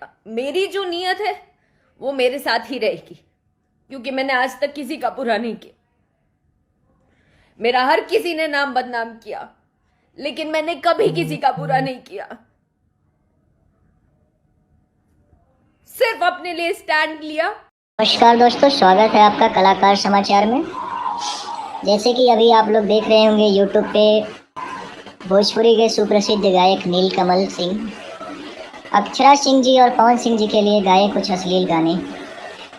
आएगा। मेरी जो नीयत है वो मेरे साथ ही रहेगी, क्योंकि मैंने आज तक किसी का बुरा नहीं किया। मेरा हर किसी ने नाम बदनाम किया, लेकिन मैंने कभी किसी का बुरा नहीं किया। सिर्फ अपने लिए स्टैंड लिया। नमस्कार दोस्तों, स्वागत है आपका कलाकार समाचार में। जैसे कि अभी आप लोग देख रहे होंगे यूट्यूब पे भोजपुरी के सुप्रसिद्ध गायक नीलकमल सिंह, अक्षरा सिंह जी और पवन सिंह जी के लिए गाए कुछ अश्लील गाने,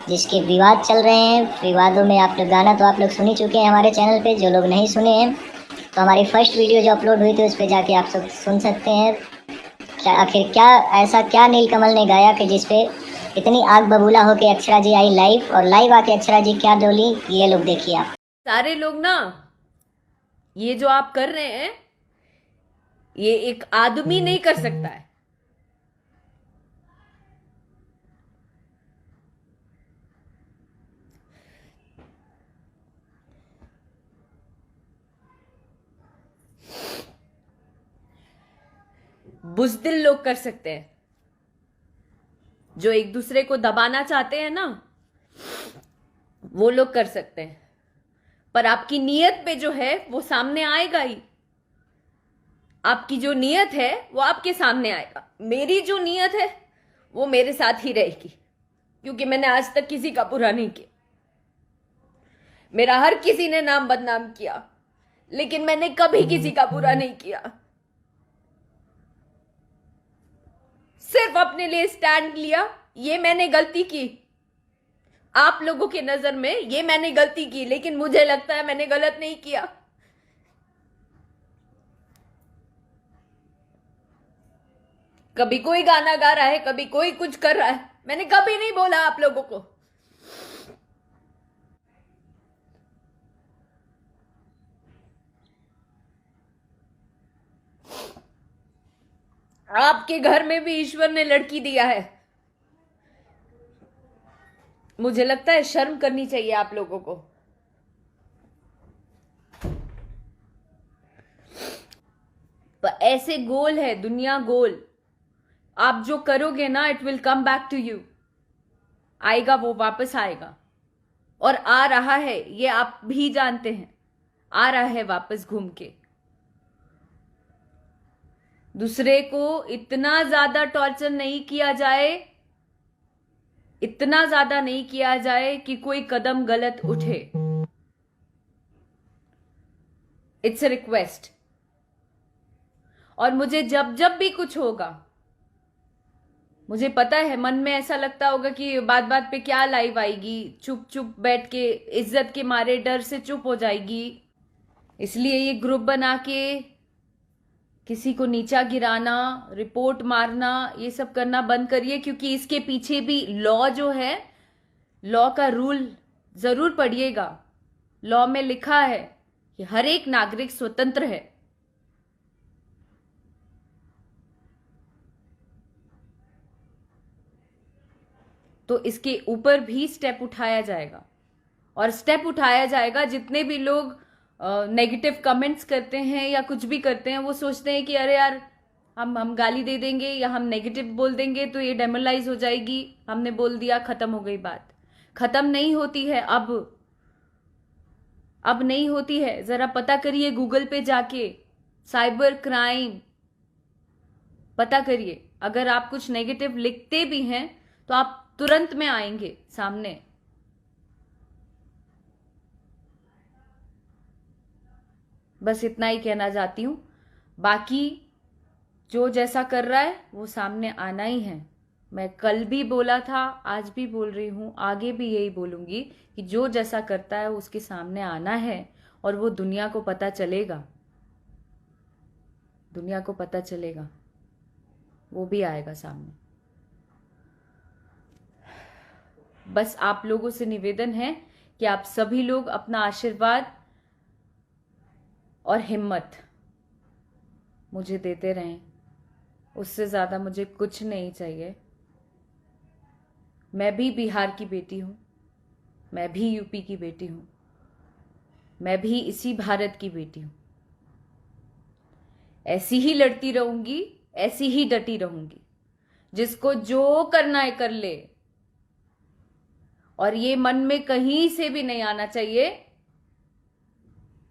जिसके विवाद चल रहे हैं। विवादों में आप लोग गाना तो आप लोग सुन ही चुके हैं हमारे चैनल पे। जो लोग नहीं सुने हैं तो हमारी फर्स्ट वीडियो जो अपलोड हुई थी उस पर जाके आप सब सुन सकते हैं। आखिर क्या ऐसा क्या नीलकमल ने गाया कि जिसपे इतनी आग बबूला हो के अक्षरा जी आई लाइव, और लाइव आके अक्षरा जी क्या बोली ये लोग देखिए आप। सारे लोग ना, ये जो आप कर रहे हैं ये एक आदमी नहीं कर सकता है। बुज़दिल लोग कर सकते हैं, जो एक दूसरे को दबाना चाहते हैं ना, वो लोग कर सकते हैं। पर आपकी नीयत पे जो है वो सामने आएगा ही। आपकी जो नीयत है वो आपके सामने आएगा। मेरी जो नीयत है वो मेरे साथ ही रहेगी, क्योंकि मैंने आज तक किसी का बुरा नहीं किया। मेरा हर किसी ने नाम बदनाम किया, लेकिन मैंने कभी किसी का बुरा नहीं किया। सिर्फ अपने लिए स्टैंड लिया। ये मैंने गलती की, आप लोगों के नजर में ये मैंने गलती की, लेकिन मुझे लगता है मैंने गलत नहीं किया। कभी कोई गाना गा रहा है, कभी कोई कुछ कर रहा है, मैंने कभी नहीं बोला आप लोगों को। आपके घर में भी ईश्वर ने लड़की दिया है। मुझे लगता है शर्म करनी चाहिए आप लोगों को। पर ऐसे गोल है दुनिया, गोल। आप जो करोगे ना, it will come back to you. आएगा, वो वापस आएगा, और आ रहा है, ये आप भी जानते हैं। आ रहा है वापस घूम के। दूसरे को इतना ज्यादा टॉर्चर नहीं किया जाए, इतना ज्यादा नहीं किया जाए कि कोई कदम गलत उठे। It's a request. और मुझे जब जब भी कुछ होगा, मुझे पता है मन में ऐसा लगता होगा कि बात बात पे क्या लाइव आएगी, चुप चुप बैठ के इज्जत के मारे डर से चुप हो जाएगी। इसलिए ये ग्रुप बना के किसी को नीचा गिराना, रिपोर्ट मारना, ये सब करना बंद करिए, क्योंकि इसके पीछे भी लॉ जो है, लॉ का रूल जरूर पढ़िएगा। लॉ में लिखा है कि हर एक नागरिक स्वतंत्र है। तो इसके ऊपर भी स्टेप उठाया जाएगा, और स्टेप उठाया जाएगा। जितने भी लोग नेगेटिव कमेंट्स करते हैं या कुछ भी करते हैं, वो सोचते हैं कि अरे यार, हम गाली दे देंगे या हम नेगेटिव बोल देंगे तो ये डेमोरलाइज हो जाएगी, हमने बोल दिया, खत्म हो गई बात। खत्म नहीं होती है अब नहीं होती है। जरा पता करिए गूगल पे जाके, साइबर क्राइम पता करिए। अगर आप कुछ नेगेटिव लिखते भी हैं तो आप तुरंत में आएंगे सामने। बस इतना ही कहना चाहती हूं। बाकी जो जैसा कर रहा है वो सामने आना ही है। मैं कल भी बोला था, आज भी बोल रही हूं, आगे भी यही बोलूंगी कि जो जैसा करता है उसके सामने आना है, और वो दुनिया को पता चलेगा। दुनिया को पता चलेगा, वो भी आएगा सामने। बस आप लोगों से निवेदन है कि आप सभी लोग अपना आशीर्वाद और हिम्मत मुझे देते रहें। उससे ज़्यादा मुझे कुछ नहीं चाहिए। मैं भी बिहार की बेटी हूँ, मैं भी यूपी की बेटी हूँ, मैं भी इसी भारत की बेटी हूँ। ऐसी ही लड़ती रहूंगी, ऐसी ही डटी रहूंगी। जिसको जो करना है कर ले, और ये मन में कहीं से भी नहीं आना चाहिए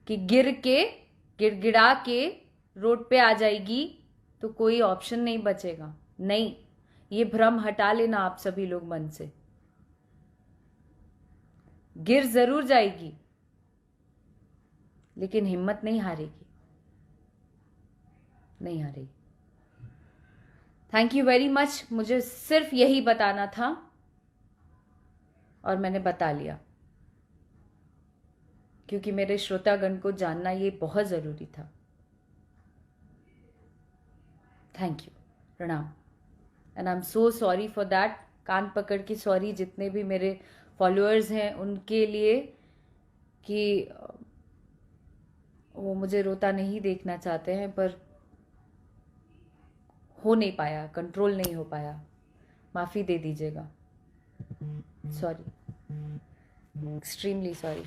कि गिड़गिड़ा के रोड पे आ जाएगी तो कोई ऑप्शन नहीं बचेगा। नहीं, ये भ्रम हटा लेना आप सभी लोग मन से। गिर जरूर जाएगी लेकिन हिम्मत नहीं हारेगी, नहीं हारेगी। Thank you very much. मुझे सिर्फ यही बताना था और मैंने बता लिया, क्योंकि मेरे श्रोतागण को जानना ये बहुत जरूरी था। थैंक यू, प्रणाम। And I am so sorry for that. कान पकड़ के सॉरी जितने भी मेरे फॉलोअर्स हैं उनके लिए, कि वो मुझे रोता नहीं देखना चाहते हैं, पर हो नहीं पाया, कंट्रोल नहीं हो पाया। माफ़ी दे दीजिएगा। Sorry, extremely sorry.